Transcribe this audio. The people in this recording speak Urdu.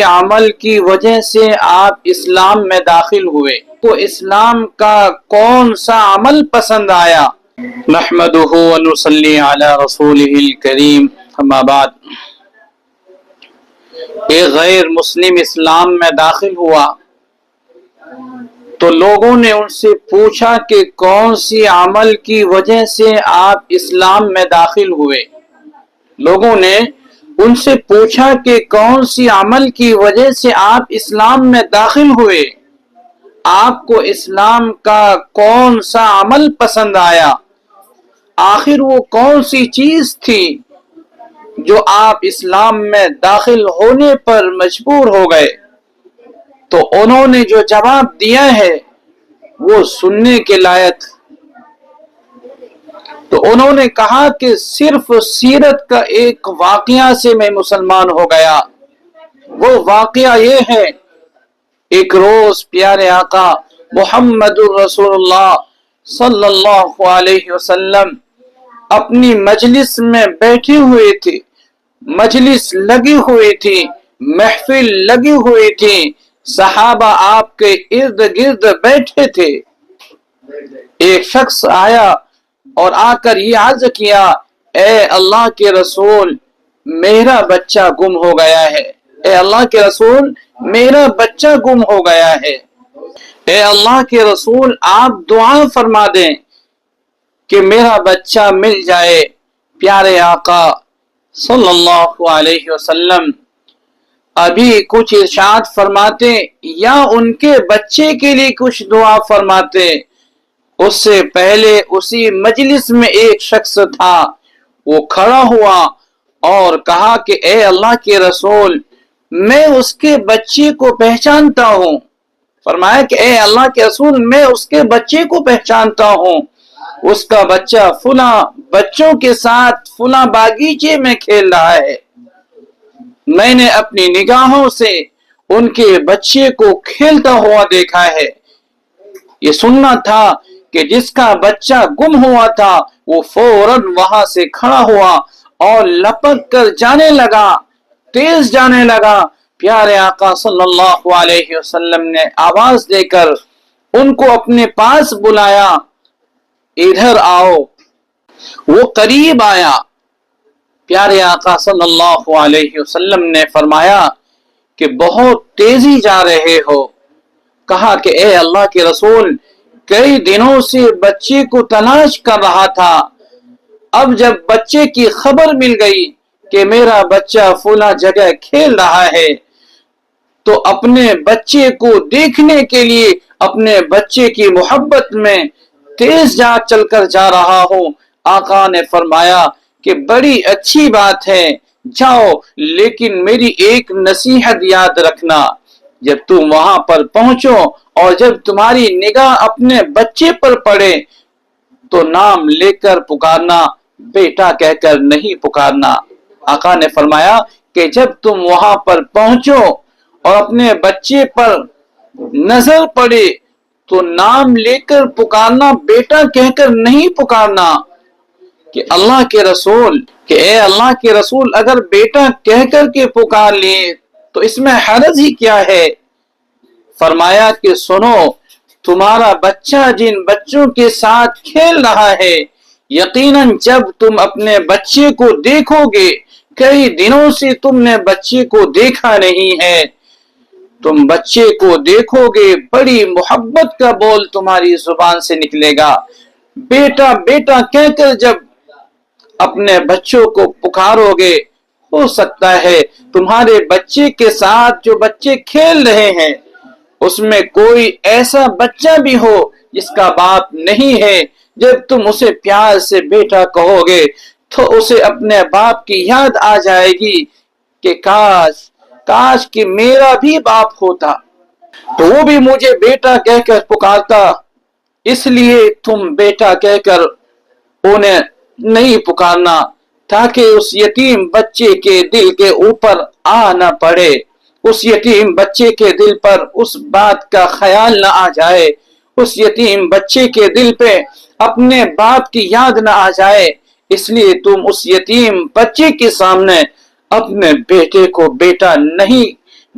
عمل کی وجہ سے آپ اسلام میں داخل ہوئے تو اسلام کا کون سا عمل پسند آیا؟ نحمدہ ونصلی علی رسولہ الکریم، اما بعد۔ ایک غیر مسلم اسلام میں داخل ہوا تو لوگوں نے ان سے پوچھا کہ کون سی عمل کی وجہ سے آپ اسلام میں داخل ہوئے؟ لوگوں نے ان سے پوچھا کہ کون سی عمل کی وجہ سے آپ اسلام میں داخل ہوئے؟ آپ کو اسلام کا کون سا عمل پسند آیا؟ آخر وہ کون سی چیز تھی جو آپ اسلام میں داخل ہونے پر مجبور ہو گئے؟ تو انہوں نے جو جواب دیا ہے وہ سننے کے لائق۔ تو انہوں نے کہا کہ صرف سیرت کا ایک واقعہ سے میں مسلمان ہو گیا۔ وہ واقعہ یہ ہے، ایک روز پیارے آقا محمد رسول اللہ صلی اللہ علیہ وسلم اپنی مجلس میں بیٹھے ہوئے تھے، مجلس لگی ہوئی تھی، محفل لگی ہوئی تھی، صحابہ آپ کے ارد گرد بیٹھے تھے۔ ایک شخص آیا اور آ کر یہ عرض کیا، اے اللہ کے رسول، میرا بچہ گم ہو گیا ہے۔ اے اللہ کے رسول، میرا بچہ گم ہو گیا ہے۔ اے اللہ کے رسول، آپ دعا فرما دیں کہ میرا بچہ مل جائے۔ پیارے آقا صلی اللہ علیہ وسلم ابھی کچھ ارشاد فرماتے یا ان کے بچے کے لیے کچھ دعا فرماتے، اس سے پہلے اسی مجلس میں ایک شخص تھا، وہ کھڑا ہوا اور کہا کہ اے اللہ کے رسول، میں اس کے بچے کو پہچانتا ہوں۔ فرمایا کہ اے اللہ کے رسول، میں اس کے بچے کو پہچانتا ہوں، اس کا بچہ فلاں بچوں کے ساتھ فلاں باغیچے میں کھیل رہا ہے۔ میں نے اپنی نگاہوں سے ان کے بچے کو کھیلتا ہوا دیکھا ہے۔ یہ سننا تھا کہ جس کا بچہ گم ہوا تھا وہ فوراً وہاں سے کھڑا ہوا اور لپک کر جانے لگا، تیز جانے لگا۔ پیارے آقا صلی اللہ علیہ وسلم نے آواز دے کر ان کو اپنے پاس بلایا، ادھر آؤ۔ وہ قریب آیا۔ پیارے آقا صلی اللہ علیہ وسلم نے فرمایا کہ بہت تیزی جا رہے ہو۔ کہا کہ اے اللہ کے رسول، کئی دنوں سے بچے کو تلاش کر رہا تھا، اب جب بچے کی خبر مل گئی کہ میرا بچہ فلاں جگہ کھیل رہا ہے تو اپنے بچے کو دیکھنے کے لیے اپنے بچے کی محبت میں تیز چل کر جا رہا ہوں۔ آقا نے فرمایا کہ بڑی اچھی بات ہے، جاؤ، لیکن میری ایک نصیحت یاد رکھنا، جب تم وہاں پر پہنچو اور جب تمہاری نگاہ اپنے بچے پر پڑے تو نام لے کر پکارنا، بیٹا کہہ کر نہیں پکارنا۔ آقا نے فرمایا کہ جب تم وہاں پر پہنچو اور اپنے بچے پر نظر پڑے تو نام لے کر پکارنا، بیٹا کہہ کر نہیں پکارنا۔ کہ اللہ کے رسول، کہ اے اللہ کے رسول، اگر بیٹا کہہ کر کے پکار لیے تو اس میں حرج ہی کیا ہے؟ فرمایا کہ سنو، تمہارا بچہ جن بچوں کے ساتھ کھیل رہا ہے، یقیناً جب تم اپنے بچے کو دیکھو گے، کئی دنوں سے تم نے بچے کو دیکھا نہیں ہے، تم بچے کو دیکھو گے، بڑی محبت کا بول تمہاری زبان سے نکلے گا، بیٹا بیٹا کہہ کر جب اپنے بچوں کو پکارو گے، ہو سکتا ہے تمہارے بچے کے ساتھ جو بچے کھیل رہے ہیں اس میں کوئی ایسا بچہ بھی ہو جس کا باپ نہیں ہے۔ جب تم اسے پیار سے بیٹا کہو گے تو اسے اپنے باپ کی یاد آ جائے گی کہ کاش کہ میرا بھی باپ ہوتا تو وہ بھی مجھے بیٹا کہہ کر پکارتا۔ اس لیے تم بیٹا کہہ کر انہیں نہیں پکارنا تاکہ اس یتیم بچے کے دل کے اوپر آ نہ پڑے، اس یتیم بچے کے دل پر اس بات کا خیال نہ آ جائے، اس یتیم بچے کے دل پہ اپنے باپ کی یاد نہ آ جائے۔ اس لیے تم اس یتیم بچے کے سامنے اپنے بیٹے کو بیٹا نہیں